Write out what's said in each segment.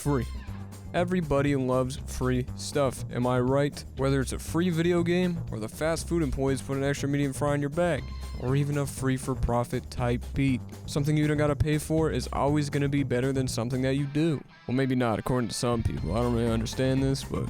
free. Everybody loves free stuff, am I right? Whether it's a free video game, or the fast food employees put an extra medium fry in your bag, or even a free for profit type beat. Something you don't gotta pay for is always gonna be better than something that you do. Well, maybe not, according to some people. I don't really understand this, but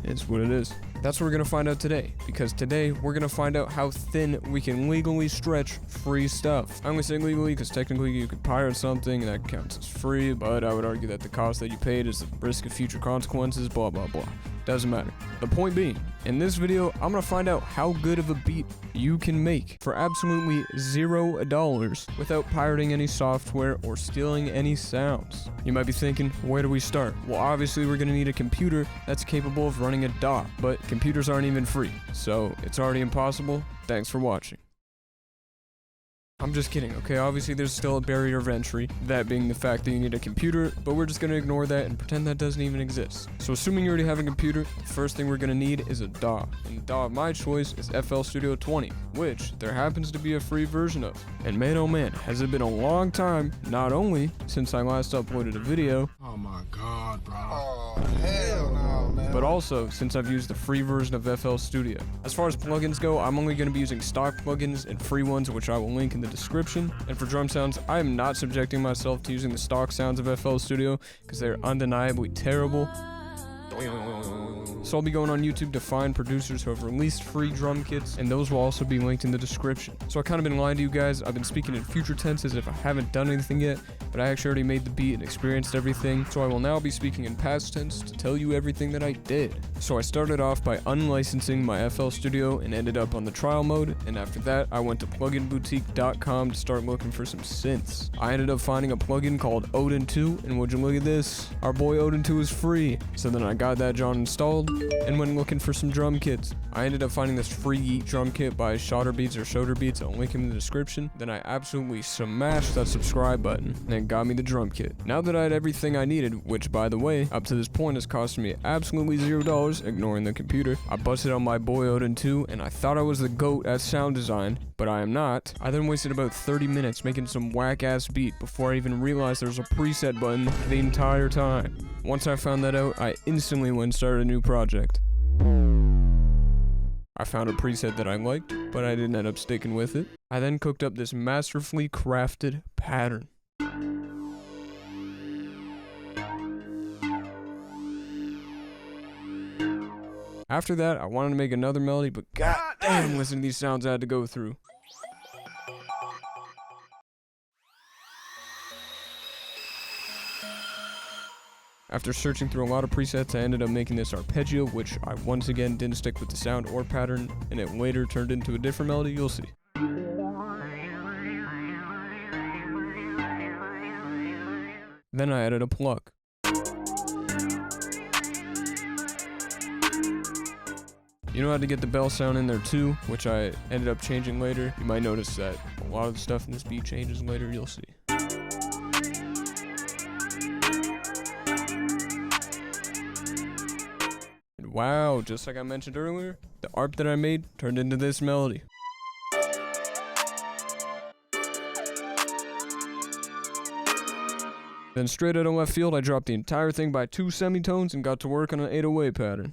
it's what it is. That's what we're gonna find out today, because today we're gonna find out how thin we can legally stretch free stuff. I'm gonna say legally because technically you could pirate something and that counts as free, but I would argue that the cost that you paid is the risk of future consequences, blah blah blah. Doesn't matter. The point being, in this video, I'm gonna find out how good of a beat you can make for absolutely $0 without pirating any software or stealing any sounds. You might be thinking, where do we start? Well, obviously we're gonna need a computer that's capable of running a DAW, but computers aren't even free, so it's already impossible. Thanks for watching. I'm just kidding, okay? Obviously there's still a barrier of entry, that being the fact that you need a computer, but we're just gonna ignore that and pretend that doesn't even exist. So assuming you already have a computer, the first thing we're gonna need is a DAW. And the DAW of my choice is FL Studio 20, which there happens to be a free version of. And man oh man, has it been a long time, not only since I last uploaded a video, oh my god, bro. Oh, hell no, man. but also since I've used the free version of FL Studio. As far as plugins go, I'm only going to be using stock plugins and free ones, which I will link in the description. And for drum sounds, I am not subjecting myself to using the stock sounds of FL Studio because they're undeniably terrible. So I'll be going on YouTube to find producers who have released free drum kits, and those will also be linked in the description. So I kind of been lying to you guys. I've been speaking in future tense as if I haven't done anything yet, but I actually already made the beat and experienced everything. So I will now be speaking in past tense to tell you everything that I did. So I started off by unlicensing my FL Studio and ended up on the trial mode, and after that I went to pluginboutique.com to start looking for some synths. I ended up finding a plugin called Odin 2, and would you look at this? Our boy Odin 2 is free. So then I got that John installed and went looking for some drum kits. I ended up finding this free Yeet drum kit by Shotter Beats or Shoulder Beats. I'll link him in the description. Then I absolutely smashed that subscribe button and it got me the drum kit. Now that I had everything I needed, which by the way, up to this point has cost me absolutely $0, ignoring the computer, I busted out my boy Odin 2 and I thought I was the GOAT at sound design, but I am not. I then wasted about 30 minutes making some whack ass beat before I even realized there was a preset button the entire time. Once I found that out, I instantly went and started a new project. I found a preset that I liked, but I didn't end up sticking with it. I then cooked up this masterfully crafted pattern. After that, I wanted to make another melody, but god damn, listen to these sounds I had to go through. After searching through a lot of presets, I ended up making this arpeggio, which I once again didn't stick with the sound or pattern, and it later turned into a different melody. You'll see. Then I added a pluck. You know how to get the bell sound in there too, which I ended up changing later. You might notice that a lot of the stuff in this beat changes later. You'll see. Wow, just like I mentioned earlier, the ARP that I made turned into this melody. Then straight out of left field, I dropped the entire thing by 2 semitones and got to work on an 808 pattern.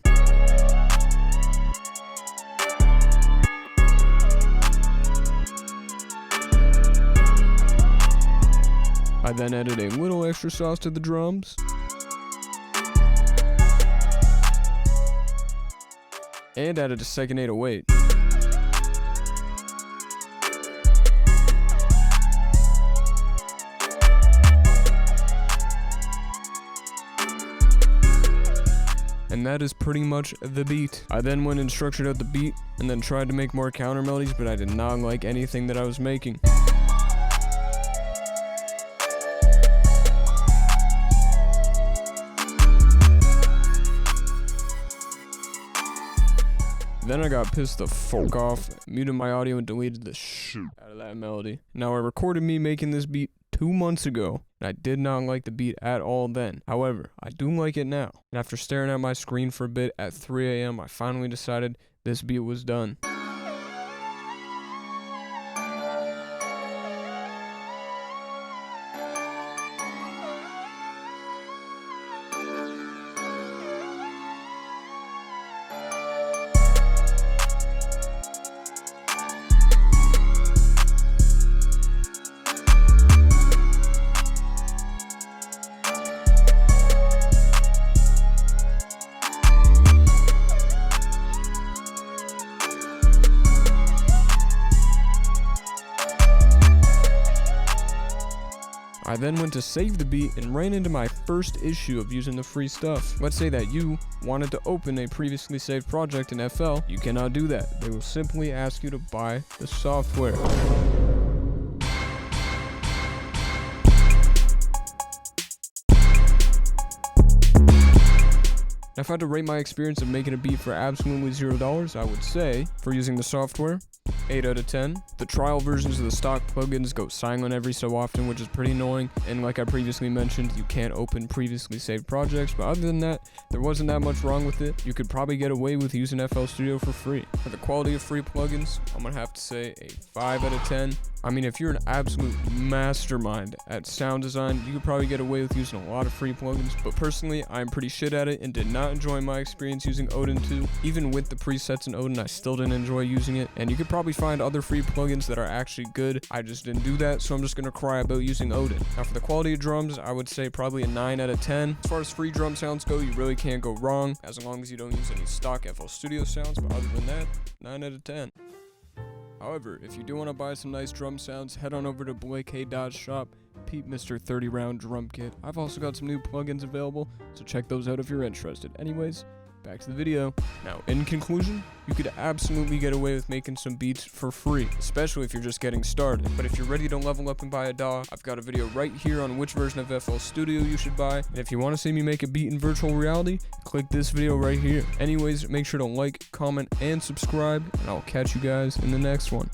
I then added a little extra sauce to the drums. And added a second 808. And that is pretty much the beat. I then went and structured out the beat and then tried to make more counter melodies, but I did not like anything that I was making. Then I got pissed the fuck off, muted my audio and deleted the shit out of that melody. Now I recorded me making this beat 2 months ago, and I did not like the beat at all then. However, I do like it now. And after staring at my screen for a bit at 3 AM, I finally decided this beat was done. I then went to save the beat and ran into my first issue of using the free stuff. Let's say that you wanted to open a previously saved project in FL. You cannot do that. They will simply ask you to buy the software. Now, if I had to rate my experience of making a beat for absolutely $0, I would say, for using the software, 8 out of 10. The trial versions of the stock plugins go silent every so often, which is pretty annoying, and like I previously mentioned, you can't open previously saved projects, but other than that, there wasn't that much wrong with it. You could probably get away with using FL Studio for free. For the quality of free plugins, I'm gonna have to say a 5 out of 10. I mean, if you're an absolute mastermind at sound design, you could probably get away with using a lot of free plugins, but personally, I'm pretty shit at it and did not enjoy my experience using Odin 2. Even with the presets in Odin, I still didn't enjoy using it, and you could probably find other free plugins that are actually good. I just didn't do that, so I'm just gonna cry about using Odin. Now, for the quality of drums, I would say probably a 9 out of 10. As far as free drum sounds go, you really can't go wrong, as long as you don't use any stock FL Studio sounds, but other than that, 9 out of 10. However, if you do want to buy some nice drum sounds, head on over to blaykay.shop, peep Mr. 30 round drum kit. I've also got some new plugins available, so check those out if you're interested. Anyways, back to the video. Now, in conclusion, you could absolutely get away with making some beats for free, especially if you're just getting started. But if you're ready to level up and buy a DAW, I've got a video right here on which version of FL Studio you should buy. And if you want to see me make a beat in virtual reality, click this video right here. Anyways, make sure to like, comment, and subscribe, and I'll catch you guys in the next one.